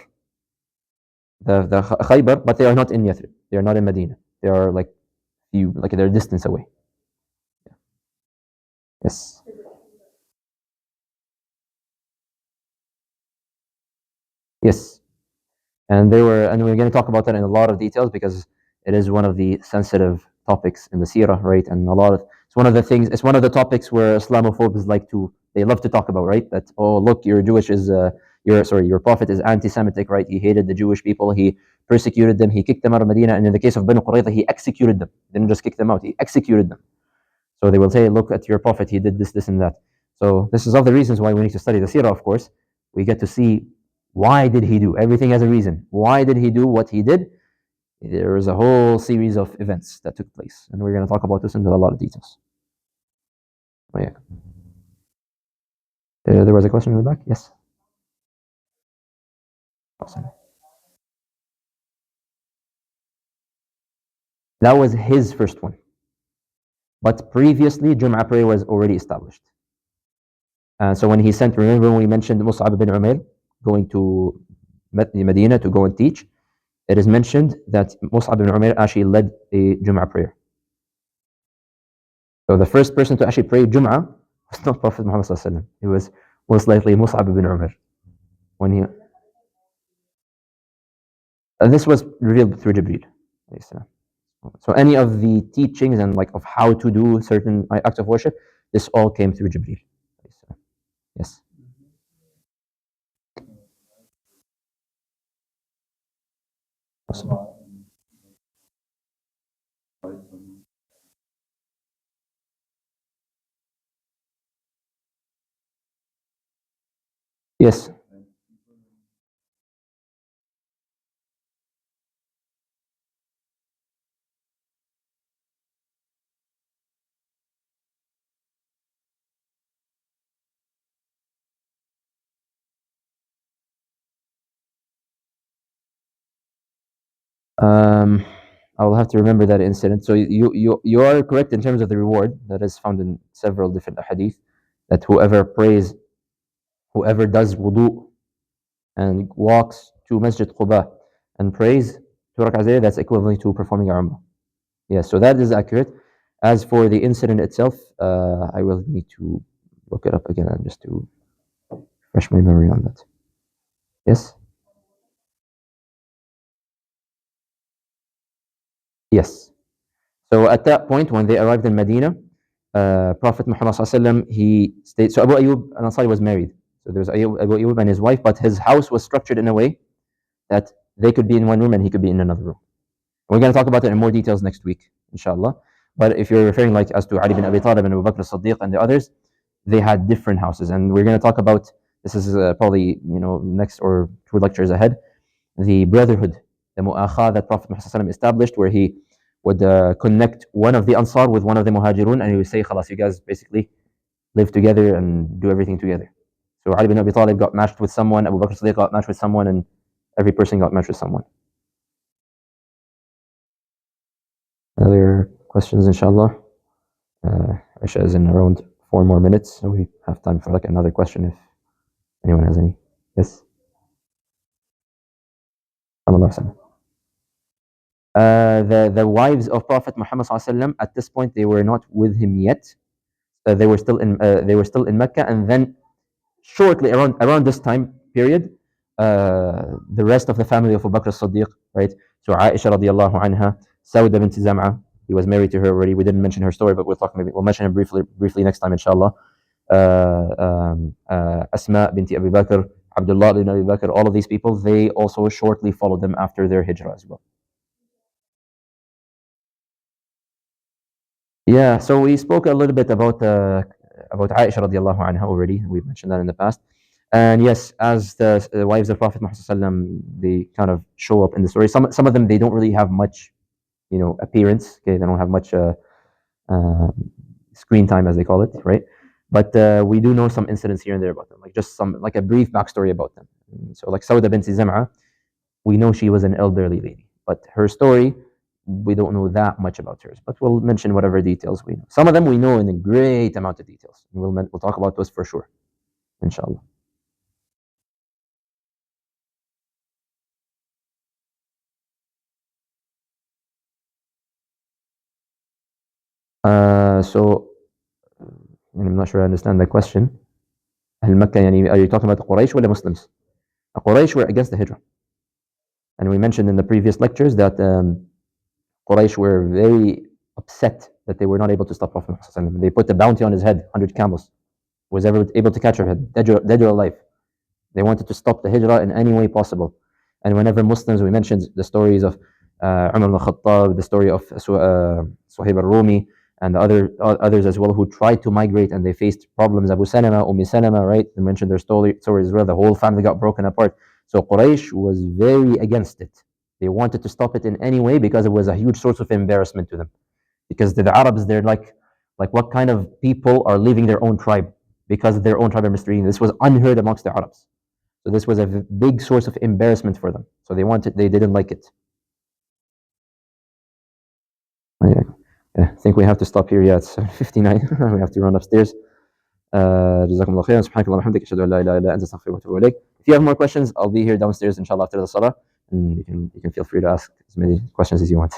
the Khaybar, but they are not in Yathrib. They are not in Medina. They are like they're a distance away. Yes. Yes. And we're going to talk about that in a lot of details because it is one of the sensitive topics in the Seerah, right? And it's one of the things, it's one of the topics where Islamophobes they love to talk about, right? That, oh, look, your prophet is anti-Semitic, right? He hated the Jewish people. He persecuted them. He kicked them out of Medina. And in the case of Banu Qurayza, he executed them. He didn't just kick them out. He executed them. So they will say, look at your prophet. He did this, this, and that. So this is all the reasons why we need to study the Seerah, of course. We get to see why did he do? Everything has a reason. Why did he do what he did? There is a whole series of events that took place. And we're going to talk about this in a lot of details. Oh, yeah. There was a question in the back? Yes. Awesome. That was his first one. But previously, Jum'ah prayer was already established. So when he sent, remember when we mentioned Mus'ab bin Umair going to Medina to go and teach, it is mentioned that Mus'ab bin Umair actually led a Jum'ah prayer. So the first person to actually pray Jum'ah was not Prophet Muhammad sallallahu alaihi wasallam. It was most likely Mus'ab bin Umair. When he, this was revealed through Jibreel. So any of the teachings and like of how to do certain acts of worship, this all came through Jibreel. Yes. Awesome. Yes. I will have to remember that incident. So you are correct in terms of the reward that is found in several different hadith, that whoever prays, whoever does wudu and walks to Masjid Quba and prays 2 rak'ahs there, that's equivalent to performing a Umrah. Yes, so that is accurate. As for the incident itself, I will need to look it up again just to refresh my memory on that. Yes? Yes. So at that point, when they arrived in Medina, Prophet Muhammad sallallahu he stayed. So Abu Ayyub al-Ansari was married. So there was Abu Ayyub and his wife, but his house was structured in a way that they could be in one room and he could be in another room. We're going to talk about it in more details next week, inshallah. But if you're referring like as to Ali bin Abi Talib and Abu Bakr as-Siddiq and the others, they had different houses, and we're going to talk about this is probably next or 2 lectures ahead, the brotherhood, the mu'akha that Prophet Muhammad established, where he would connect one of the Ansar with one of the Muhajirun, and he would say, "Khalas, you guys basically live together and do everything together." So Ali bin Abi Talib got matched with someone, Abu Bakr as-Siddiq got matched with someone, and every person got matched with someone. Other questions, inshallah? Isha is in around 4 more minutes, so we have time for like another question if anyone has any. Yes? The wives of Prophet Muhammad sallallahu at this point, they were not with him yet. They were still in Mecca, and then shortly around this time period, the rest of the family of Abu Bakr as-Siddiq, right? So Aisha radiallahu anha, Sauda bint Zam'a, he was married to her already. We didn't mention her story, but we'll mention her briefly next time, inshallah. Asma binti Abi Bakr, Abdullah bin Abi Bakr, all of these people, they also shortly followed them after their hijrah as well. Yeah, so we spoke a little bit about Aisha radiallahu anha already. We've mentioned that in the past. And yes, as the wives of Prophet Muhammad, they kind of show up in the story. Some of them, they don't really have much, appearance. Okay, they don't have much uh, screen time, as they call it, right? But we do know some incidents here and there about them, like just like a brief backstory about them. So like Sauda bint Zam'a, we know she was an elderly lady, but her story, we don't know that much about hers, but we'll mention whatever details we know. Some of them we know in a great amount of details. We'll talk about those for sure, inshallah. So I'm not sure I understand the question. هل مكة يعني, are you talking about Quraysh ولا Muslims? Quraysh were against the Hijrah. And we mentioned in the previous lectures that Quraysh were very upset that they were not able to stop Prophet Muhammad. They put the bounty on his head, 100 camels. Was ever able to catch her head, dead or alive. They wanted to stop the Hijrah in any way possible. And whenever Muslims, we mentioned the stories of Umar al-Khattab, the story of Suhaib al-Rumi, and the others as well who tried to migrate and they faced problems. Abu Salama, Salama, right? We mentioned their stories as well. The whole family got broken apart. So Quraysh was very against it. They wanted to stop it in any way because it was a huge source of embarrassment to them. Because the Arabs, they're like what kind of people are leaving their own tribe because their own tribe are mistreating? This was unheard amongst the Arabs. So this was a big source of embarrassment for them. So they didn't like it. Yeah. I think we have to stop here. Yeah, it's 7:59. We have to run upstairs. جزاكم الله خيرا سبحانك اللهم وبحمدك أشهد أن لا إله إلا أنت أستغفرك وأتوب إليك. If you have more questions, I'll be here downstairs inshallah after the salah, and you can feel free to ask as many questions as you want.